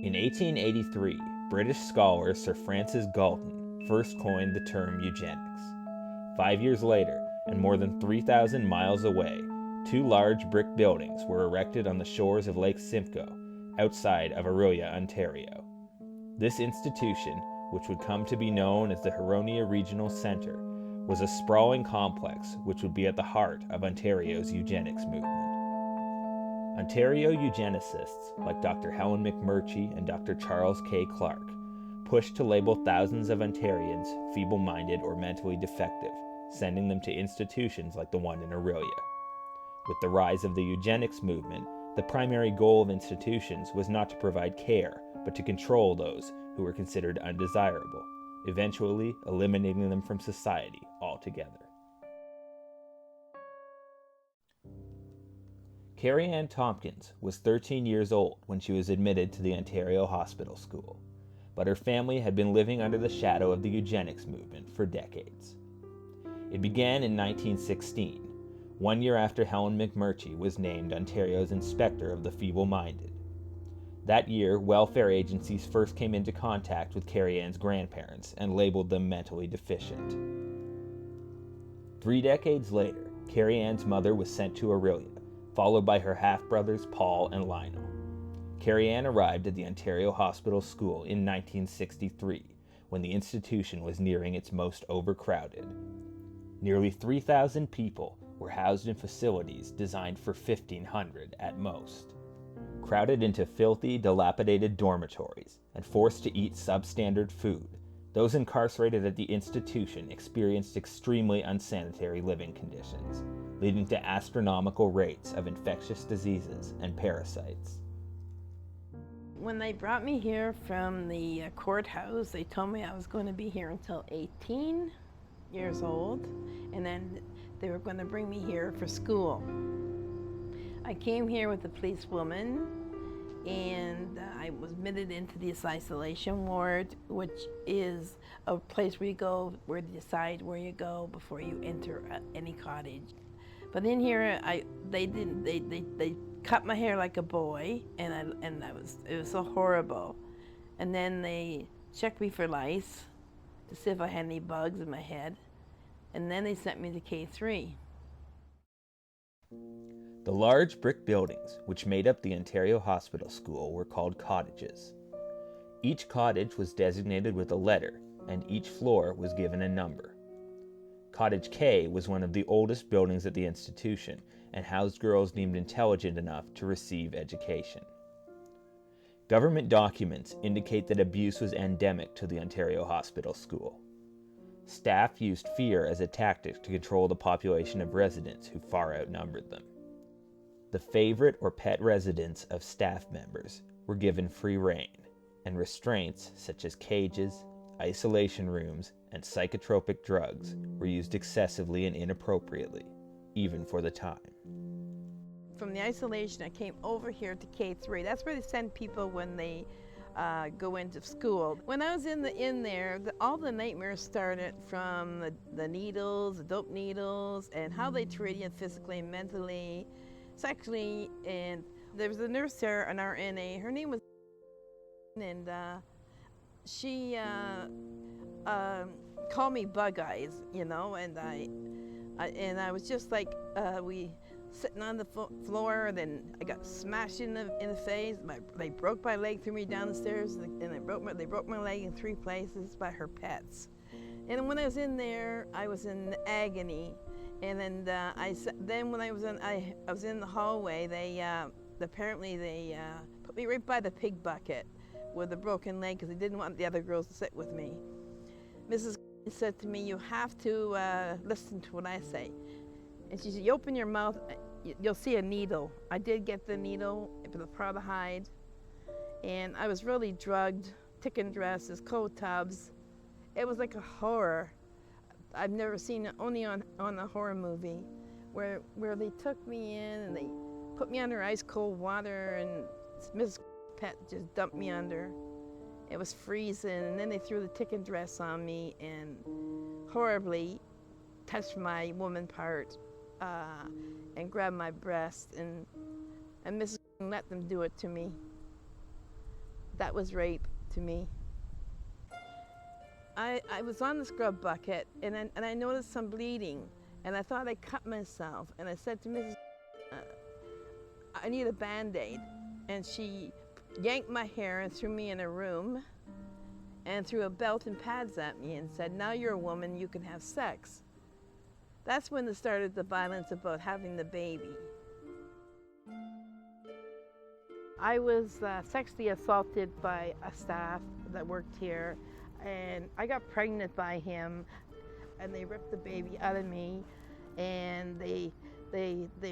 In 1883, British scholar Sir Francis Galton first coined the term eugenics. 5 years later, and more than 3,000 miles away, two large brick buildings were erected on the shores of Lake Simcoe, outside of Orillia, Ontario. This institution, which would come to be known as the Huronia Regional Centre, was a sprawling complex which would be at the heart of Ontario's eugenics movement. Ontario eugenicists, like Dr. Helen McMurtry and Dr. Charles K. Clark, pushed to label thousands of Ontarians feeble-minded or mentally defective, sending them to institutions like the one in Orillia. With the rise of the eugenics movement, the primary goal of institutions was not to provide care, but to control those who were considered undesirable, eventually eliminating them from society altogether. Carrieanne Tompkins was 13 years old when she was admitted to the Ontario Hospital School, but her family had been living under the shadow of the eugenics movement for decades. It began in 1916, 1 year after Helen McMurtry was named Ontario's Inspector of the Feeble-Minded. That year, welfare agencies first came into contact with Carrieanne's grandparents and labeled them mentally deficient. 3 decades later, Carrieanne's mother was sent to Orillia, followed by her half-brothers Paul and Lionel. Carrieanne arrived at the Ontario Hospital School in 1963, when the institution was nearing its most overcrowded. Nearly 3,000 people were housed in facilities designed for 1,500 at most. Crowded into filthy, dilapidated dormitories and forced to eat substandard food, those incarcerated at the institution experienced extremely unsanitary living conditions, leading to astronomical rates of infectious diseases and parasites. When they brought me here from the courthouse, they told me I was going to be here until 18 years old, and then they were going to bring me here for school. I came here with a policewoman, and I was admitted into this isolation ward, which is a place where you go, where you decide where you go before you enter any cottage. But in here, they cut my hair like a boy, and it was so horrible. And then they checked me for lice to see if I had any bugs in my head, and then they sent me to K3. The large brick buildings which made up the Ontario Hospital School were called cottages. Each cottage was designated with a letter, and each floor was given a number. Cottage K was one of the oldest buildings at the institution and housed girls deemed intelligent enough to receive education. Government documents indicate that abuse was endemic to the Ontario Hospital School. Staff used fear as a tactic to control the population of residents who far outnumbered them. The favorite or pet residents of staff members were given free rein, and restraints such as cages, isolation rooms, and psychotropic drugs were used excessively and inappropriately, even for the time. From the isolation, I came over here to K3. That's where they send people when they go into school. When I was in there, all the nightmares started from the needles, the dope needles, and how they treat you physically, mentally, sexually. And there was a nurse there, an RNA. Her name was, and she called me Bug Eyes, you know, and I was just like, we sitting on the floor, and then I got smashed in the face. They broke my leg, threw me down the stairs, and they broke my leg in 3 places by her pets. And when I was in there, I was in agony. And then when I was in the hallway, they apparently put me right by the pig bucket with a broken leg because they didn't want the other girls to sit with me. Mrs. said to me, "You have to listen to what I say." And she said, "You open your mouth, you'll see a needle." I did get the needle for the formaldehyde, and I was really drugged, ticking dresses, cold tubs. It was like a horror. I've never seen it, only on a horror movie, where they took me in and they put me under ice cold water, and Mrs. Pet just dumped me under. It was freezing, and then they threw the ticking dress on me and horribly touched my woman part and grabbed my breast, and Mrs. let them do it to me. that was rape to me. I was on the scrub bucket and I noticed some bleeding and I thought I cut myself and I said to Mrs. I need a Band-Aid, and she yanked my hair and threw me in a room and threw a belt and pads at me and said, now you're a woman, you can have sex. That's when it started the violence about having the baby. I was sexually assaulted by a staff that worked here, and I got pregnant by him, and they ripped the baby out of me, and they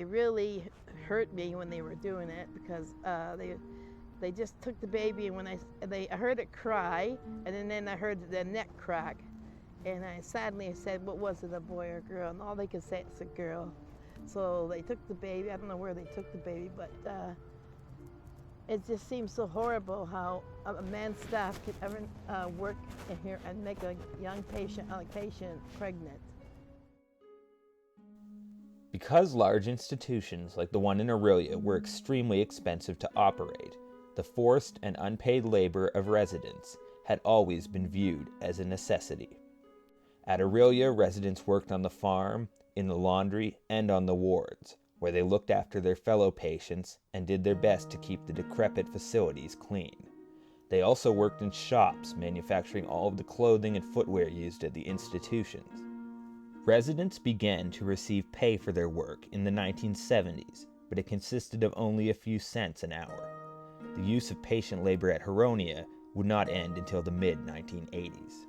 really hurt me when they were doing it, because they just took the baby, and when I heard it cry, and then I heard the neck crack, and I sadly said, what was it, a boy or a girl? And all they could say, it's a girl. So they took the baby. I don't know where they took the baby, but it just seems so horrible how a man's staff could ever work in here and make a young patient pregnant. Because large institutions like the one in Orillia were extremely expensive to operate, the forced and unpaid labor of residents had always been viewed as a necessity. At Orillia, residents worked on the farm, in the laundry, and on the wards, where they looked after their fellow patients and did their best to keep the decrepit facilities clean. They also worked in shops, manufacturing all of the clothing and footwear used at the institutions. Residents began to receive pay for their work in the 1970s, but it consisted of only a few cents an hour. The use of patient labor at Huronia would not end until the mid-1980s.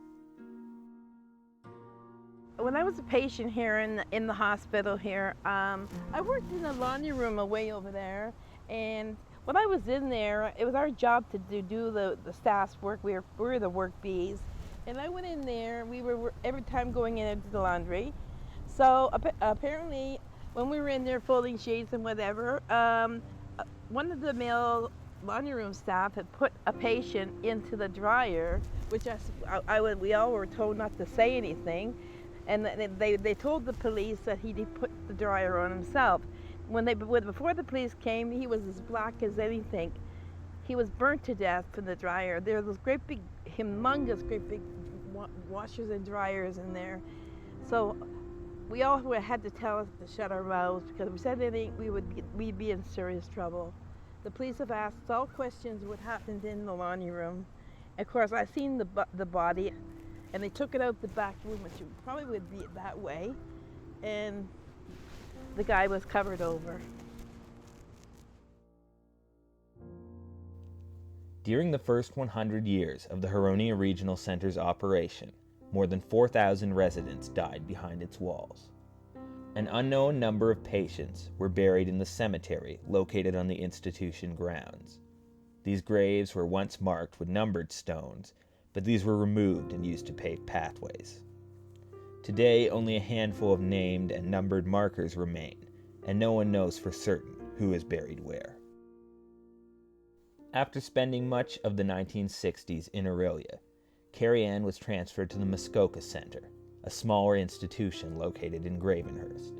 When I was a patient here in the hospital here, I worked in the laundry room away over there, and when I was in there, it was our job to do the staff's work. We were the work bees, and I went in there. We were every time going in to the laundry. So apparently, when we were in there folding sheets and whatever, one of the male laundry room staff had put a patient into the dryer, which we all were told not to say anything. And they told the police that he did put the dryer on himself. Before the police came, he was as black as anything. He was burnt to death from the dryer. There were those great big washers and dryers in there. So we all had to tell us to shut our mouths, because if we said anything, we'd be in serious trouble. The police have asked us all questions what happened in the laundry room. Of course, I seen the body. And they took it out the back room, which probably would be that way, and the guy was covered over. During the first 100 years of the Huronia Regional Centre's operation, more than 4,000 residents died behind its walls. An unknown number of patients were buried in the cemetery located on the institution grounds. These graves were once marked with numbered stones, but these were removed and used to pave pathways. Today, only a handful of named and numbered markers remain, and no one knows for certain who is buried where. After spending much of the 1960s in Orillia, Carrieanne was transferred to the Muskoka Centre, a smaller institution located in Gravenhurst.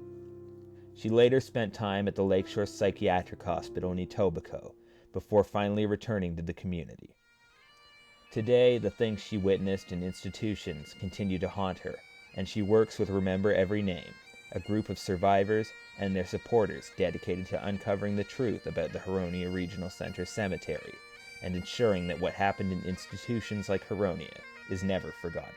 She later spent time at the Lakeshore Psychiatric Hospital in Etobicoke before finally returning to the community. Today, the things she witnessed in institutions continue to haunt her, and she works with Remember Every Name, a group of survivors and their supporters dedicated to uncovering the truth about the Huronia Regional Centre Cemetery and ensuring that what happened in institutions like Huronia is never forgotten.